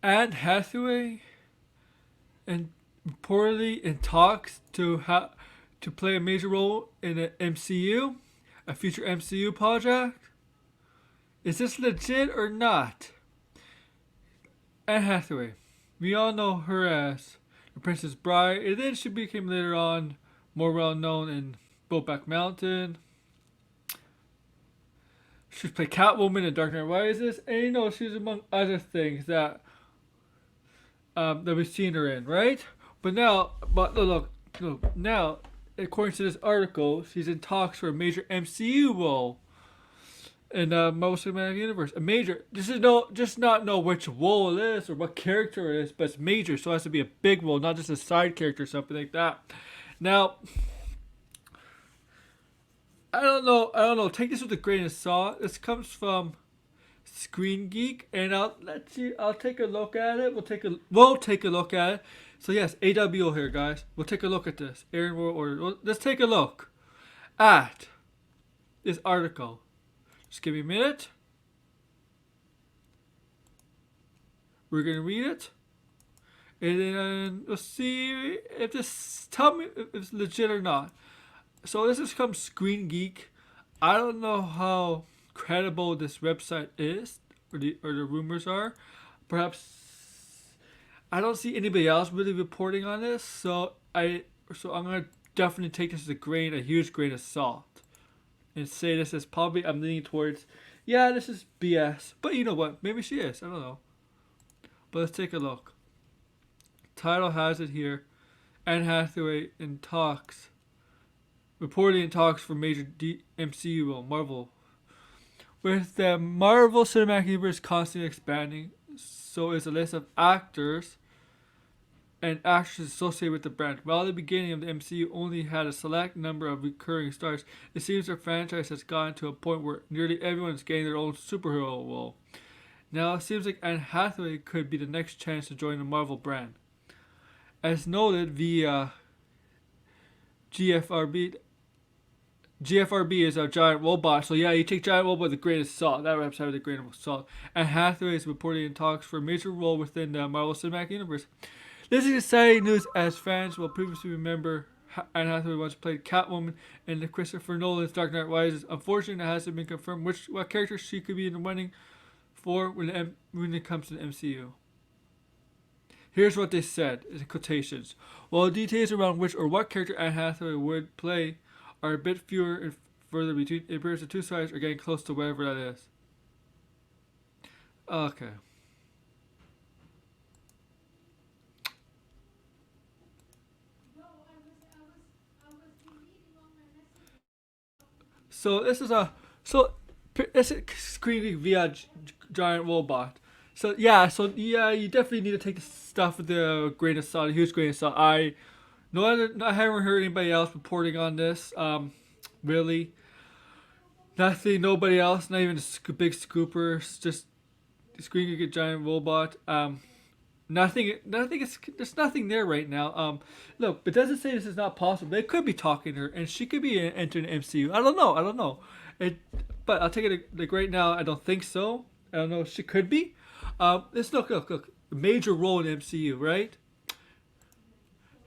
Anne Hathaway and reportedly in talks to play a major role in an MCU, a future MCU project. Is this legit or not? Anne Hathaway. We all know her as the Princess Bride, and then she became later on more well known in Brokeback Mountain. She's played Catwoman in Dark Knight Rises, and she's among other things that we've seen her in, right? But look, now, according to this article, she's in talks for a major MCU role in the Marvel Cinematic Universe. A major. This is just not know which role it is or what character it is, but it's major, so it has to be a big role, not just a side character or something like that. Now, I don't know. Take this with a grain of salt. This comes from Screen Geek, and I'll take a look at it. We'll take a look at it. So yes, AWO here, guys. We'll take a look at this. Aaron World Order. Let's take a look at this article. Just give me a minute. We're gonna read it, and then we'll see if this. Tell me if it's legit or not. So this is from Screen Geek. I don't know how credible this website is, or the rumors are. Perhaps I don't see anybody else really reporting on this, so I'm gonna definitely take this as a huge grain of salt, and say this is probably I'm leaning towards, yeah, this is BS. But you know what? Maybe she is. I don't know. But let's take a look. Title has it here. Anne Hathaway in talks. Reporting in talks for major MCU role, Marvel. With the Marvel Cinematic Universe constantly expanding, so is the list of actors and actresses associated with the brand. While the beginning of the MCU only had a select number of recurring stars, it seems the franchise has gotten to a point where nearly everyone is getting their own superhero role. Now it seems like Anne Hathaway could be the next chance to join the Marvel brand. As noted via GFRB is a giant robot, so yeah, you take giant robot with a grain of salt. That website with a grain of salt. And Hathaway is reporting in talks for a major role within the Marvel Cinematic Universe. This is exciting news as fans will previously remember Anne Hathaway once played Catwoman in the Christopher Nolan's Dark Knight Rises. Unfortunately, it hasn't been confirmed what character she could be in the running for when it comes to the MCU. Here's what they said in quotations. While the details around which or what character Anne Hathaway would play are a bit fewer and further between, it appears the two sides are getting close to whatever that is. Okay. So this is screening via giant robot. So yeah, you definitely need to take the stuff with a grain of salt, a huge grain of salt. I haven't heard anybody else reporting on this. Really, nothing. Nobody else. Not even the big scoopers. Just screening a giant robot. Nothing. There's nothing there right now. Look, it doesn't say this is not possible. They could be talking to her, and she could be entering MCU. I don't know. But I'll take it like right now. I don't think so. I don't know. She could be. Let's look. Major role in MCU, right?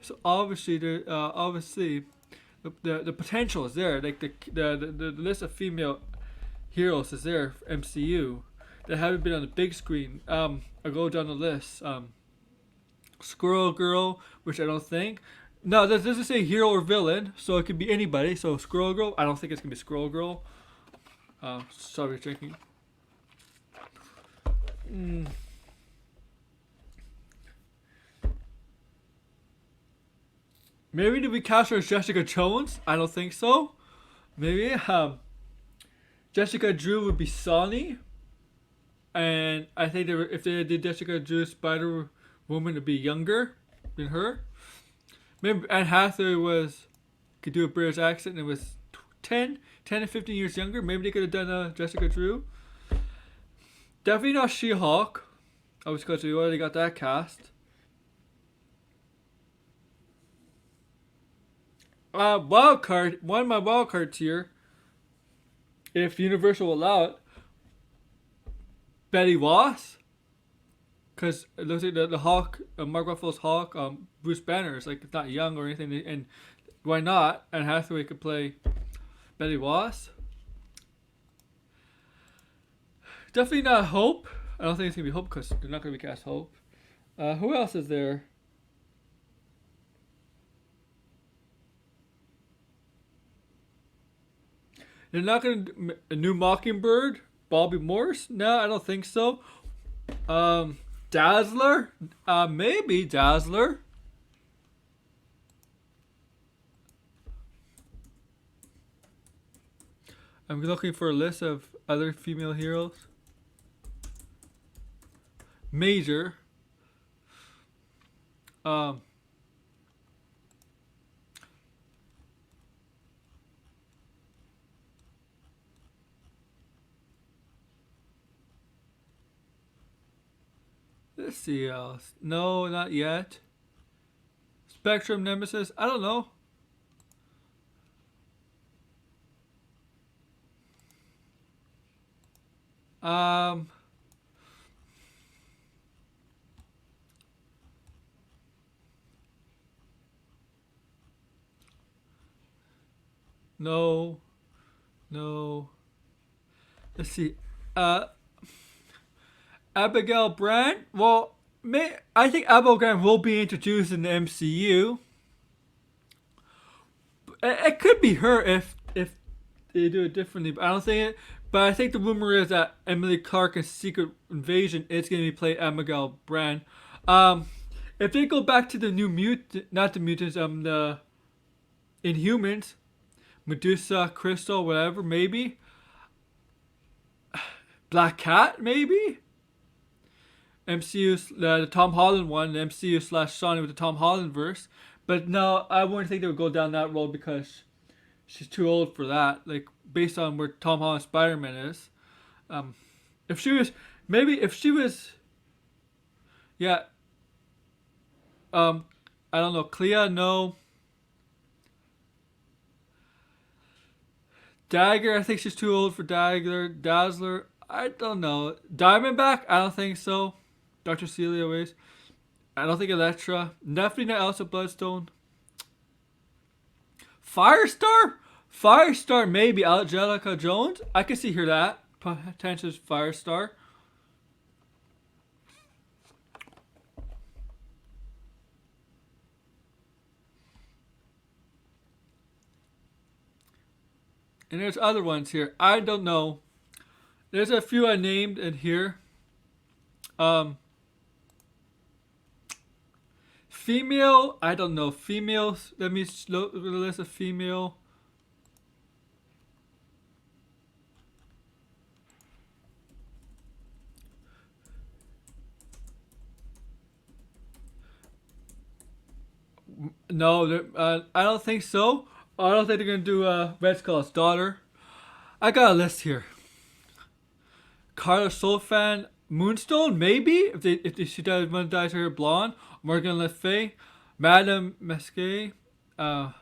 So obviously, the potential is there. Like the list of female heroes is there for MCU that haven't been on the big screen. I'll go down the list. Squirrel Girl, which I don't think. No, this doesn't say hero or villain, so it could be anybody. So Squirrel Girl, I don't think it's gonna be Squirrel Girl. Sorry, drinking. Maybe did we cast her as Jessica Jones? I don't think so. Maybe Jessica Drew would be Sonny, and I think if they did Jessica Drew Spider Woman to be younger than her. Maybe Anne Hathaway could do a British accent and it was 10 to 15 years younger. Maybe they could have done Jessica Drew. Definitely not She-Hulk. Obviously, because we already got that cast. Wild card. One of my wild cards here, if Universal will allow it, Betty Ross. Because it looks like the Hawk, Mark Ruffalo's Hawk, Bruce Banner is like it's not young or anything, and why not? Anne Hathaway could play Betty Ross. Definitely not Hope. I don't think it's gonna be Hope because they're not gonna be cast Hope. Who else is there? They're not gonna a new Mockingbird, Bobby Morse. No, I don't think so. Dazzler, maybe Dazzler. I'm looking for a list of other female heroes. Major. Um, let's see else. No, not yet. Spectrum Nemesis. I don't know. Um, no, no. Let's see. Uh, Abigail Brand. Well, I think Abigail Brand will be introduced in the MCU. It could be her if they do it differently, but I don't think it. But I think the rumor is that Emily Clark in Secret Invasion is going to be played Abigail Brand. Um, if they go back to the new not the mutants, the Inhumans, Medusa, Crystal, whatever, maybe. Black Cat, maybe. MCU, the Tom Holland one, the MCU slash Sony with the Tom Holland verse. But no, I wouldn't think they would go down that road because she's too old for that. Like based on where Tom Holland Spider Man is. If she was, maybe if she was, yeah. I don't know. Clea, no. Dagger, I think she's too old for Dagger. Dazzler, I don't know. Diamondback, I don't think so. Dr. Celia Ways. I don't think Elektra. Definitely not Elsa Bloodstone. Firestar? Firestar, maybe. Angelica Jones? I could see her that. Potential Firestar. And there's other ones here. I don't know. There's a few I named in here. Female, I don't know. Females, let me look at the list of female. No, I don't think so. I don't think they're going to do Red Skull's daughter. I got a list here. Carla Solfan, Moonstone, maybe if she does want to dye her hair blonde. Morgan Le Fay, Madame Mesquite, I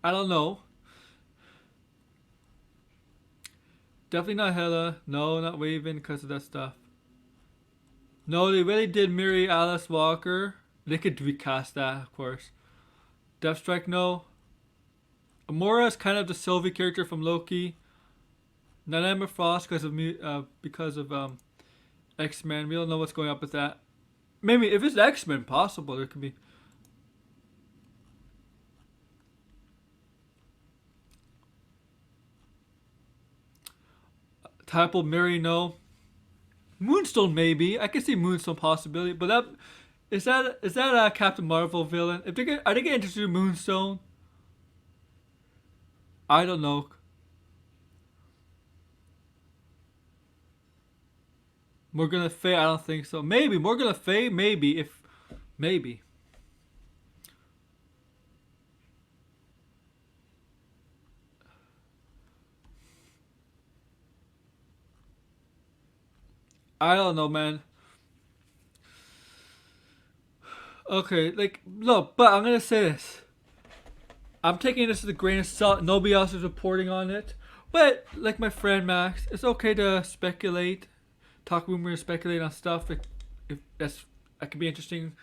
don't know. Definitely not Hela. No, not Raven because of that stuff. No, they really did marry Alice Walker. They could recast that, of course. Deathstrike, no. Amora is kind of the Sylvie character from Loki. Not Emma Frost because of X-Men. We don't know what's going up with that. Maybe if it's X-Men, possible there could be. Type Mary, no. Moonstone, maybe. I can see Moonstone possibility, but that is that a Captain Marvel villain? If are they gonna introduce Moonstone? I don't know. Morgan Le Fay, I don't think so. Maybe Morgan Le Fay, maybe. I don't know, man. Okay, like look, but I'm gonna say this. I'm taking this as a grain of salt. Nobody else is reporting on it. But like my friend Max, it's okay to speculate, talk rumors, speculate on stuff. If that could be interesting.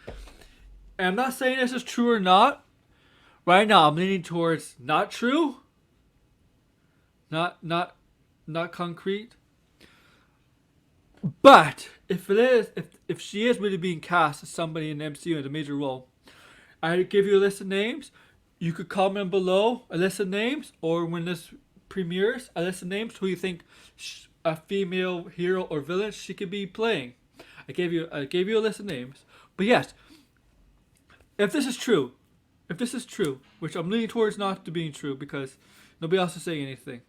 And I'm not saying this is true or not. Right now, I'm leaning towards not true. Not concrete. But if it is, if she is really being cast as somebody in the MCU in a major role, I give you a list of names. You could comment below a list of names, or when this premieres, a list of names who you think a female hero or villain she could be playing. I gave you a list of names. But yes, if this is true, which I'm leaning towards not to being true because nobody else is saying anything,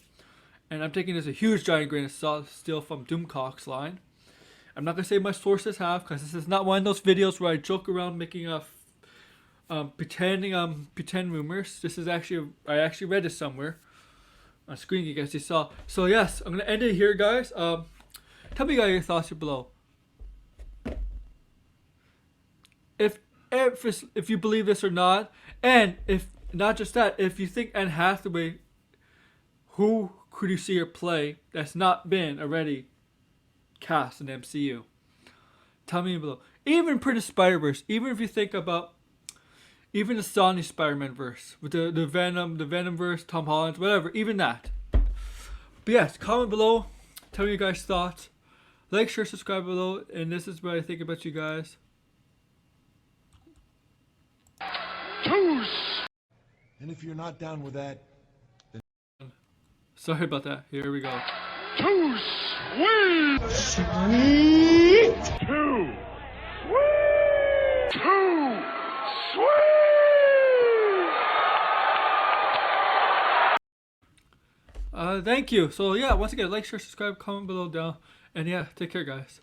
and I'm taking this a huge giant grain of salt still from Doomcock's line. I'm not gonna say my sources have because this is not one of those videos where I joke around making a pretend rumors. This is actually I actually read this somewhere on Screen Geek as you saw. So yes, I'm gonna end it here, guys. Tell me guys your thoughts here below. If you believe this or not, and if not just that, if you think Anne Hathaway, who could you see her play that's not been already cast in the MCU? Tell me below. Even Prince Spider-Verse, even if you think about even the Sony Spider-Man verse with the Venom verse, Tom Holland, whatever, even that. But yes, comment below. Tell me your guys' thoughts. Like, share, subscribe below, and this is what I think about you guys. And if you're not down with that, then... Sorry about that. Here we go. Too sweet! Sweet! Too sweet! Too sweet! Thank you. So yeah, once again, like, share, subscribe, comment below down, and yeah, take care, guys.